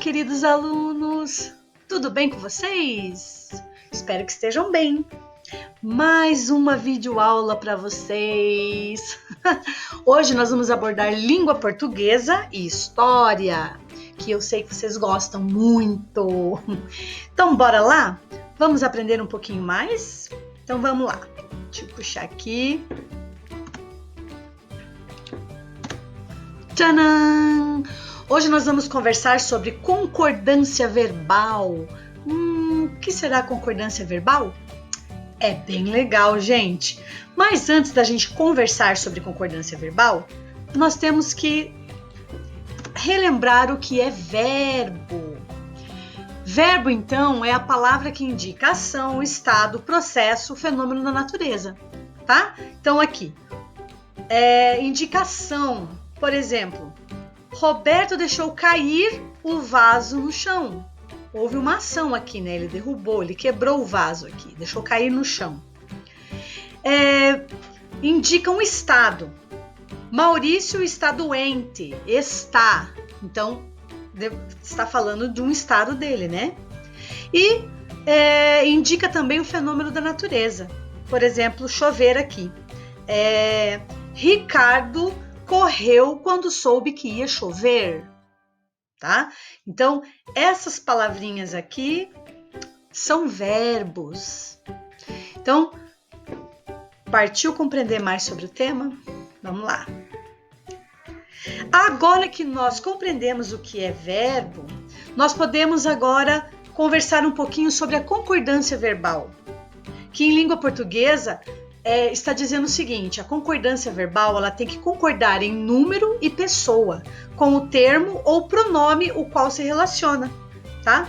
queridos alunos! Tudo bem com vocês? Espero que estejam bem. Mais uma videoaula para vocês. Hoje nós vamos abordar língua portuguesa e história, que eu sei que vocês gostam muito. Então, bora lá? Vamos aprender um pouquinho mais? Então, vamos lá. Deixa eu puxar aqui. Tcharam! Hoje nós vamos conversar sobre concordância verbal. O que será concordância verbal? É bem legal, gente. Mas antes da gente conversar sobre concordância verbal, nós temos que relembrar o que é verbo. Verbo, então, é a palavra que indica ação, estado, processo, fenômeno da natureza, tá? Então, aqui, indicação. Por exemplo, Roberto deixou cair o vaso no chão. Houve uma ação aqui, né? Ele derrubou, ele quebrou o vaso aqui, deixou cair no chão. Indica um estado. Maurício está doente. Está. Então, está falando de um estado dele, né? E indica também o fenômeno da natureza. Por exemplo, chover aqui. Ricardo correu quando soube que ia chover, tá? Então, essas palavrinhas aqui são verbos. Então, partiu compreender mais sobre o tema? Vamos lá. Agora que nós compreendemos o que é verbo, nós podemos agora conversar um pouquinho sobre a concordância verbal, que em língua portuguesa está dizendo o seguinte: a concordância verbal ela tem que concordar em número e pessoa com o termo ou pronome o qual se relaciona, tá?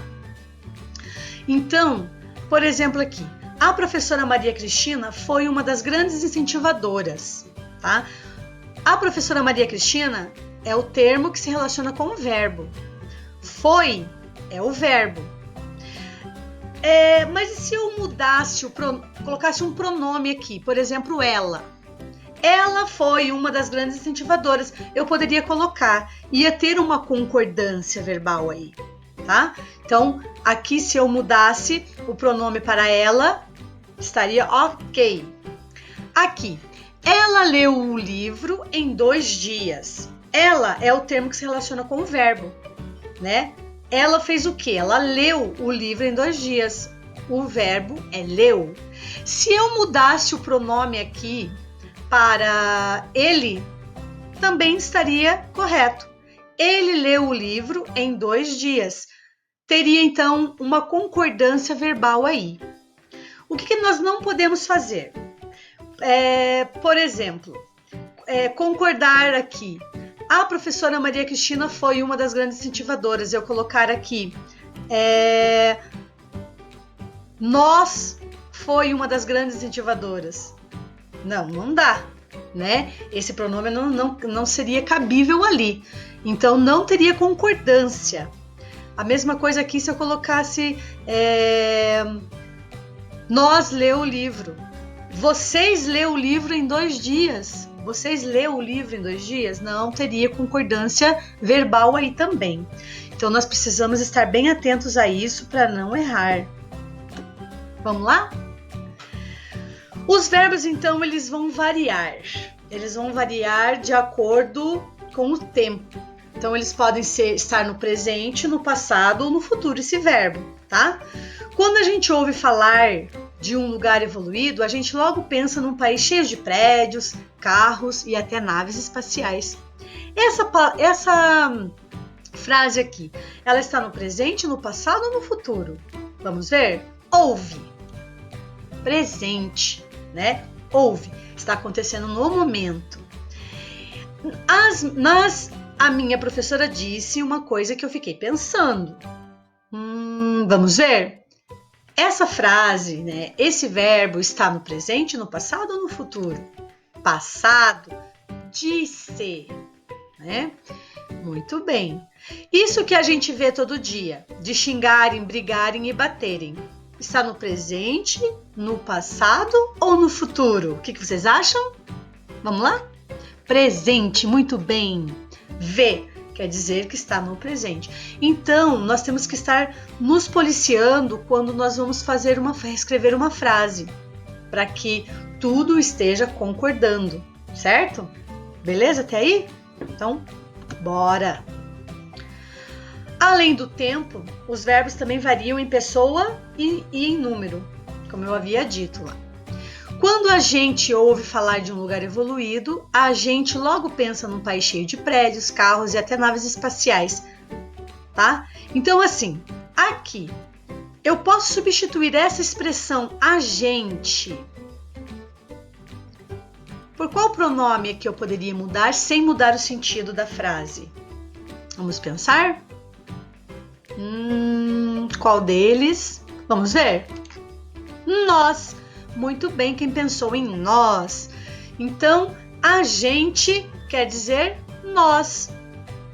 Então, por exemplo aqui, a professora Maria Cristina foi uma das grandes incentivadoras, tá? A professora Maria Cristina é o termo que se relaciona com o verbo. Foi é o verbo. Mas e se eu mudasse, colocasse um pronome aqui, por exemplo, ela? Ela foi uma das grandes incentivadoras. Eu poderia colocar, ia ter uma concordância verbal aí, tá? Então, aqui se eu mudasse o pronome para ela, estaria ok. Aqui, ela leu o livro em 2 dias. Ela é o termo que se relaciona com o verbo, né? Ela fez o quê? Ela leu o livro em 2 dias. O verbo é leu. Se eu mudasse o pronome aqui para ele, também estaria correto. Ele leu o livro em 2 dias. Teria, então, uma concordância verbal aí. O que nós não podemos fazer? Por exemplo, concordar aqui. A professora Maria Cristina foi uma das grandes incentivadoras. Eu colocar aqui, nós foi uma das grandes incentivadoras. Não dá, né? Esse pronome não seria cabível ali. Então, não teria concordância. A mesma coisa aqui se eu colocasse nós leu o livro. Vocês leu o livro em 2 dias. Vocês leu o livro em 2 dias? Não teria concordância verbal aí também. Então, nós precisamos estar bem atentos a isso para não errar. Vamos lá? Os verbos, então, eles vão variar. Eles vão variar de acordo com o tempo. Então, eles podem estar no presente, no passado ou no futuro, esse verbo, tá? Quando a gente ouve falar de um lugar evoluído, a gente logo pensa num país cheio de prédios, carros e até naves espaciais. Essa frase aqui, ela está no presente, no passado ou no futuro? Vamos ver? Ouve. Presente, né? Ouve. Está acontecendo no momento. A minha professora disse uma coisa que eu fiquei pensando. Vamos ver? Essa frase, né? Esse verbo está no presente, no passado ou no futuro? Passado. Disse, né? Muito bem. Isso que a gente vê todo dia, de xingarem, brigarem e baterem, está no presente, no passado ou no futuro? O que vocês acham? Vamos lá? Presente, muito bem. V, quer dizer que está no presente. Então, nós temos que estar nos policiando quando nós vamos escrever uma frase, para que tudo esteja concordando, certo? Beleza até aí? Então, bora! Além do tempo, os verbos também variam em pessoa e em número, como eu havia dito lá. Quando a gente ouve falar de um lugar evoluído, a gente logo pensa num país cheio de prédios, carros e até naves espaciais, tá? Então, assim, aqui, eu posso substituir essa expressão a gente por qual pronome é que eu poderia mudar sem mudar o sentido da frase? Vamos pensar? Qual deles? Vamos ver? Nós. Muito bem, quem pensou em nós. Então, a gente quer dizer nós,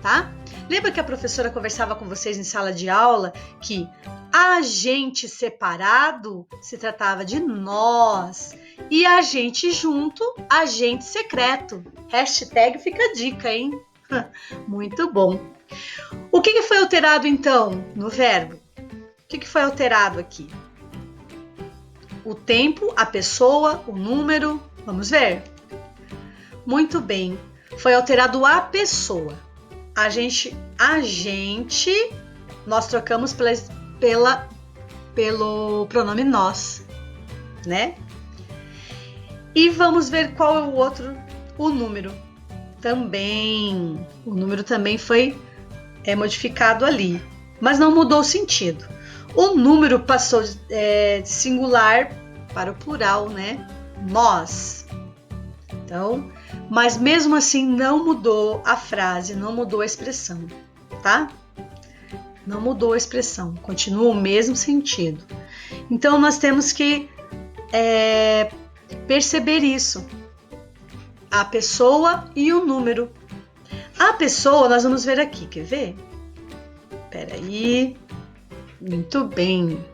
tá? Lembra que a professora conversava com vocês em sala de aula que a gente separado se tratava de nós e a gente junto, a gente secreto. Hashtag fica a dica, hein? Muito bom. O que foi alterado então no verbo? O que foi alterado aqui? O tempo, a pessoa, o número. Vamos ver? Muito bem. Foi alterado a pessoa. A gente, nós trocamos pelo pronome nós, né? E vamos ver qual é o outro, o número. Também, o número também foi modificado ali, mas não mudou o sentido. O número passou de singular para o plural, né? Nós. Então, mas mesmo assim não mudou a frase, não mudou a expressão, tá? Não mudou a expressão, continua o mesmo sentido. Então, nós temos que perceber isso. A pessoa e o número. A pessoa, nós vamos ver aqui, quer ver? Peraí. Muito bem.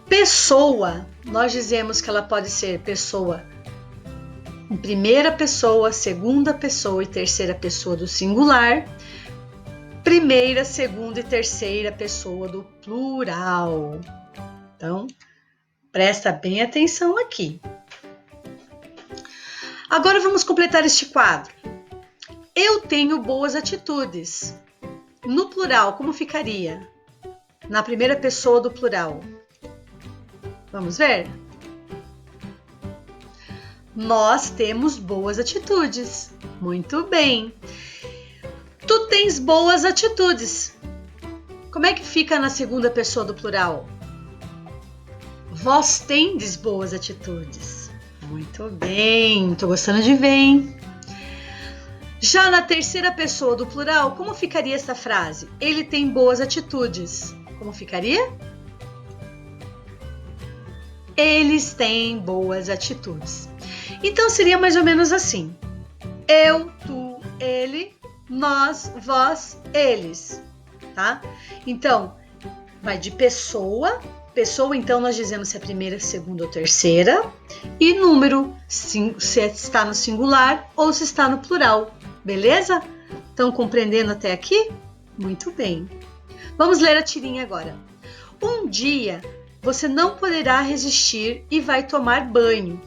Pessoa, nós dizemos que ela pode ser pessoa em primeira pessoa, segunda pessoa e terceira pessoa do singular, primeira, segunda e terceira pessoa do plural. Então, presta bem atenção aqui. Agora vamos completar este quadro. Eu tenho boas atitudes. No plural, como ficaria? Na primeira pessoa do plural. Vamos ver? Nós temos boas atitudes. Muito bem. Tu tens boas atitudes. Como é que fica na segunda pessoa do plural? Vós tendes boas atitudes. Muito bem. Tô gostando de ver, hein? Já na terceira pessoa do plural, como ficaria essa frase? Ele tem boas atitudes. Como ficaria? Eles têm boas atitudes. Então, seria mais ou menos assim. Eu, tu, ele, nós, vós, eles. Tá? Então, vai de pessoa. Pessoa, então, nós dizemos se é primeira, segunda ou terceira. E número, se está no singular ou se está no plural. Beleza? Estão compreendendo até aqui? Muito bem. Vamos ler a tirinha agora. Um dia você não poderá resistir e vai tomar banho.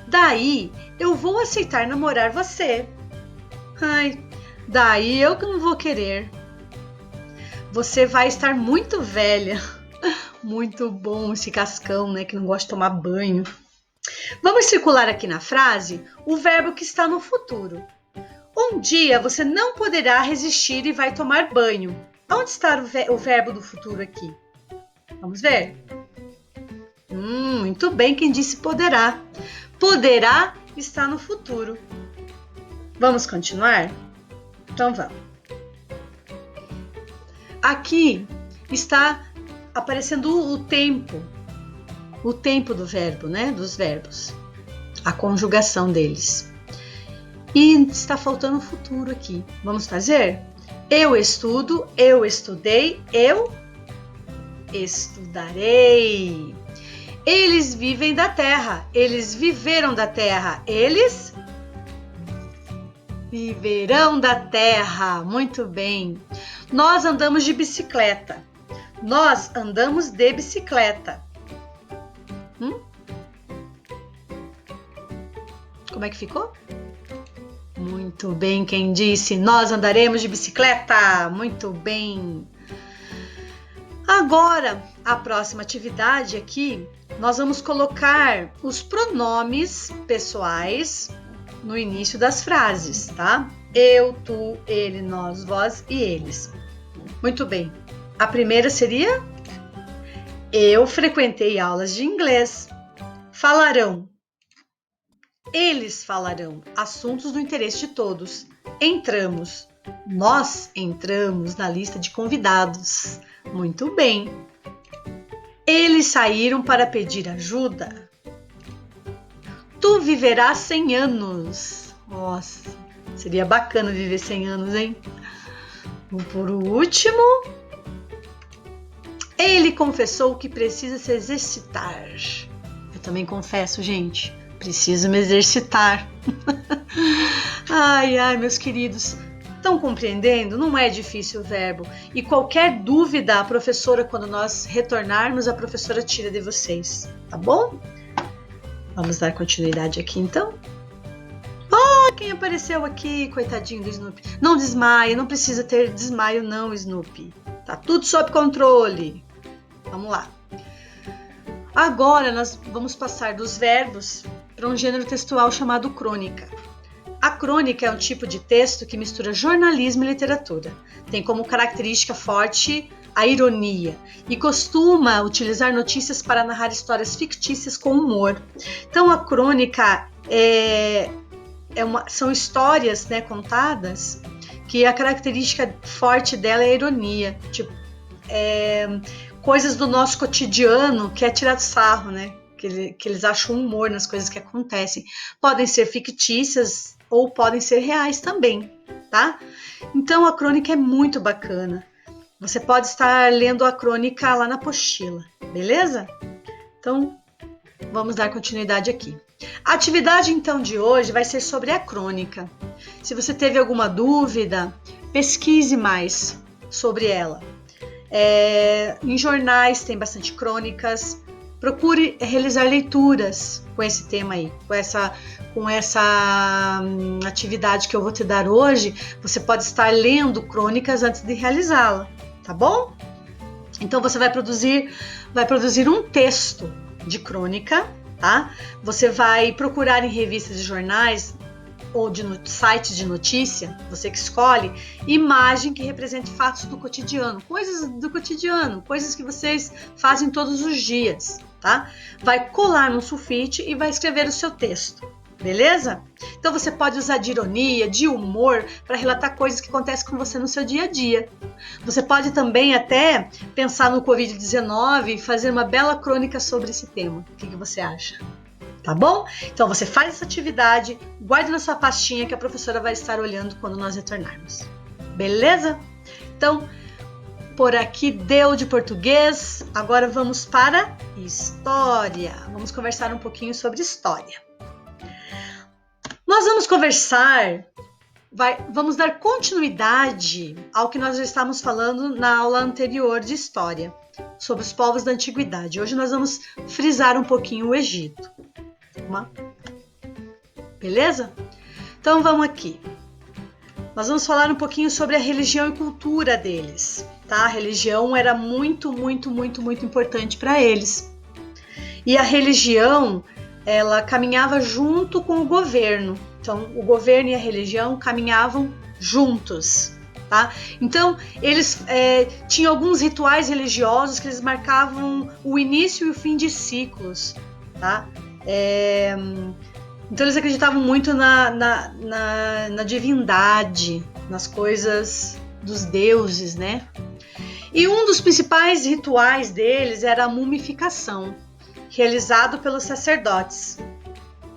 Daí eu vou aceitar namorar você. Ai, daí eu que não vou querer. Você vai estar muito velha. Muito bom esse cascão, né? Que não gosta de tomar banho. Vamos circular aqui na frase o verbo que está no futuro. Um dia você não poderá resistir e vai tomar banho. Onde está o verbo do futuro aqui? Vamos ver? Muito bem, quem disse poderá. Poderá está no futuro. Vamos continuar? Então vamos. Aqui está aparecendo o tempo do verbo, né? Dos verbos. A conjugação deles. E está faltando o futuro aqui. Vamos fazer? Eu estudo, eu estudei, eu estudarei. Eles vivem da terra, eles viveram da terra, eles Viverão da terra. Muito bem. Nós andamos de bicicleta. Nós andamos de bicicleta. Como é que ficou? Muito bem, quem disse? Nós andaremos de bicicleta. Muito bem. Agora, a próxima atividade aqui, nós vamos colocar os pronomes pessoais no início das frases, tá? Eu, tu, ele, nós, vós e eles. Muito bem. A primeira seria: eu frequentei aulas de inglês. Falarão. Eles falarão. Assuntos do interesse de todos. Entramos. Nós entramos na lista de convidados. Muito bem. Eles saíram para pedir ajuda. Tu viverás 100 anos. Nossa, seria bacana viver 100 anos, hein? E por último, ele confessou que precisa se exercitar. Eu também confesso, gente, preciso me exercitar. Ai, meus queridos, estão compreendendo? Não é difícil o verbo. E qualquer dúvida, a professora, quando nós retornarmos, a professora tira de vocês, tá bom? Vamos dar continuidade aqui, então. Quem apareceu aqui, coitadinho do Snoopy. Não desmaia, não precisa ter desmaio não, Snoopy. Tá tudo sob controle. Vamos lá. Agora nós vamos passar dos verbos para um gênero textual chamado crônica. A crônica é um tipo de texto que mistura jornalismo e literatura. Tem como característica forte a ironia e costuma utilizar notícias para narrar histórias fictícias com humor. Então a crônica são histórias, né, contadas, que a característica forte dela é a ironia, tipo, coisas do nosso cotidiano que é tirado sarro, né, que eles acham humor nas coisas que acontecem. Podem ser fictícias ou podem ser reais também, tá? Então a crônica é muito bacana. Você pode estar lendo a crônica lá na apostila, beleza? Então, vamos dar continuidade aqui. A atividade, então, de hoje vai ser sobre a crônica. Se você teve alguma dúvida, pesquise mais sobre ela. Em jornais tem bastante crônicas. Procure realizar leituras com esse tema aí, com essa atividade que eu vou te dar hoje. Você pode estar lendo crônicas antes de realizá-la, tá bom? Então você vai produzir um texto de crônica, tá? Você vai procurar em revistas e jornais ou de sites de notícia, você que escolhe, imagem que represente fatos do cotidiano, coisas do cotidiano, coisas que vocês fazem todos os dias, tá? Vai colar no sulfite e vai escrever o seu texto, beleza? Então você pode usar de ironia, de humor, para relatar coisas que acontecem com você no seu dia a dia. Você pode também até pensar no Covid-19 e fazer uma bela crônica sobre esse tema. O que você acha? Tá bom? Então você faz essa atividade, guarde na sua pastinha que a professora vai estar olhando quando nós retornarmos. Beleza? Então, por aqui deu de português. Agora vamos para história. Vamos conversar um pouquinho sobre história. Nós vamos vamos dar continuidade ao que nós já estávamos falando na aula anterior de história, sobre os povos da antiguidade. Hoje nós vamos frisar um pouquinho o Egito. Beleza? Então vamos aqui. Nós vamos falar um pouquinho sobre a religião e cultura deles, tá? A religião era muito, muito, muito, muito importante para eles. E a religião, ela caminhava junto com o governo. Então, o governo e a religião caminhavam juntos, tá? Então, eles tinham alguns rituais religiosos que eles marcavam o início e o fim de ciclos, tá? Então, eles acreditavam muito na divindade, nas coisas dos deuses, né? E um dos principais rituais deles era a mumificação, realizado pelos sacerdotes.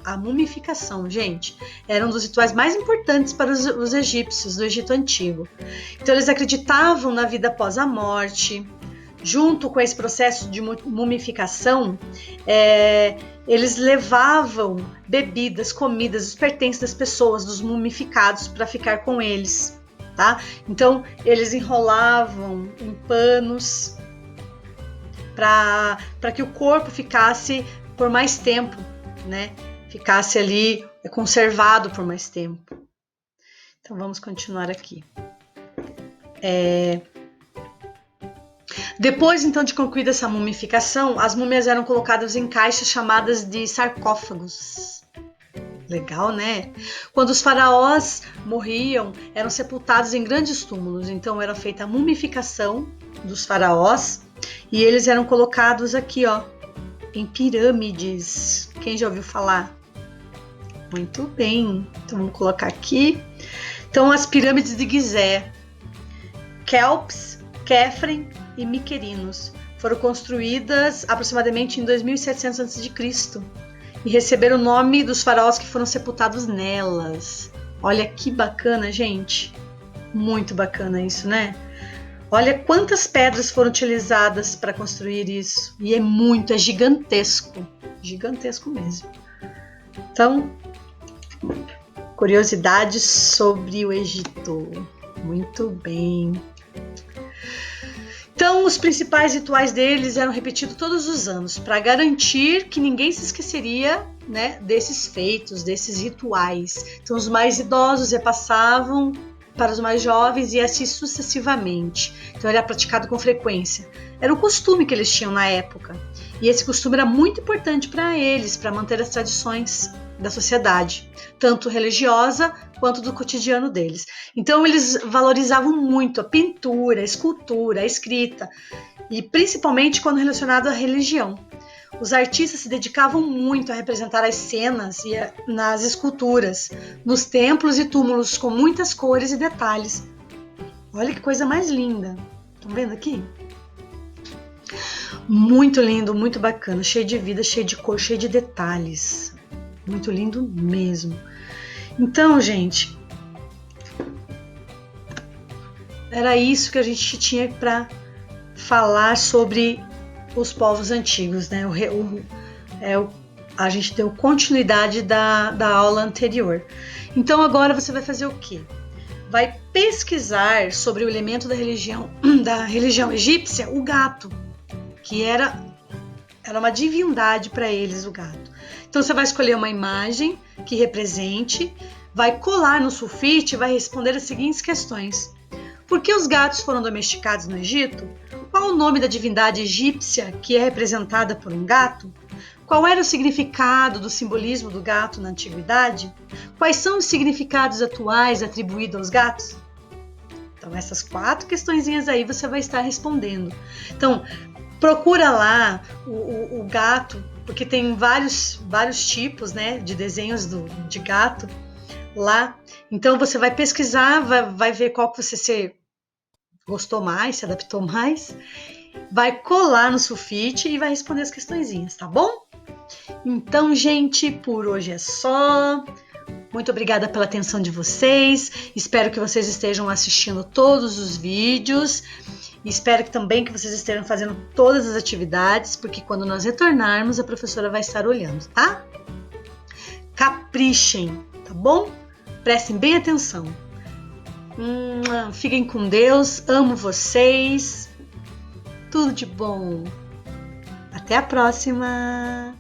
A mumificação, gente, era um dos rituais mais importantes para os egípcios do Egito Antigo. Então, eles acreditavam na vida após a morte. Junto com esse processo de mumificação, eles levavam bebidas, comidas, os pertences das pessoas, dos mumificados, para ficar com eles, tá? Então, eles enrolavam em panos para que o corpo ficasse por mais tempo, né? Ficasse ali conservado por mais tempo. Então, vamos continuar aqui. Depois, então, de concluída essa mumificação, as múmias eram colocadas em caixas chamadas de sarcófagos. Legal, né? Quando os faraós morriam, eram sepultados em grandes túmulos. Então, era feita a mumificação dos faraós e eles eram colocados aqui, ó, em pirâmides. Quem já ouviu falar? Muito bem. Então, vamos colocar aqui. Então, as pirâmides de Gizé, Kelps, Kefren e Miquerinos foram construídas aproximadamente em 2700 a.C. e receberam o nome dos faraós que foram sepultados nelas. Olha que bacana, gente. Muito bacana isso, né? Olha quantas pedras foram utilizadas para construir isso. E é gigantesco. Gigantesco mesmo. Então, curiosidades sobre o Egito. Muito bem. Então, os principais rituais deles eram repetidos todos os anos, para garantir que ninguém se esqueceria, né, desses feitos, desses rituais. Então, os mais idosos repassavam para os mais jovens e assim sucessivamente. Então, era praticado com frequência. Era um costume que eles tinham na época. E esse costume era muito importante para eles, para manter as tradições da sociedade, tanto religiosa quanto do cotidiano deles. Então eles valorizavam muito a pintura, a escultura, a escrita, e principalmente quando relacionado à religião. Os artistas se dedicavam muito a representar as cenas e nas esculturas, nos templos e túmulos com muitas cores e detalhes. Olha que coisa mais linda. Estão vendo aqui? Muito lindo, muito bacana, cheio de vida, cheio de cor, cheio de detalhes. Muito lindo mesmo. Então, gente, era isso que a gente tinha para falar sobre os povos antigos, né? A gente deu continuidade da aula anterior. Então, agora você vai fazer o quê? Vai pesquisar sobre o elemento da religião egípcia, o gato, que era uma divindade para eles, o gato. Então você vai escolher uma imagem que represente, vai colar no sulfite e vai responder as seguintes questões. Por que os gatos foram domesticados no Egito? Qual o nome da divindade egípcia que é representada por um gato? Qual era o significado do simbolismo do gato na antiguidade? Quais são os significados atuais atribuídos aos gatos? Então essas 4 questõezinhas aí você vai estar respondendo. Então, procura lá o gato, porque tem vários tipos, né, de desenhos de gato lá. Então você vai pesquisar, vai ver qual que você se gostou mais, se adaptou mais, vai colar no sulfite e vai responder as questõezinhas, tá bom? Então, gente, por hoje é só. Muito obrigada pela atenção de vocês. Espero que vocês estejam assistindo todos os vídeos. Espero também que vocês estejam fazendo todas as atividades, porque quando nós retornarmos, a professora vai estar olhando, tá? Caprichem, tá bom? Prestem bem atenção. Fiquem com Deus, amo vocês. Tudo de bom. Até a próxima!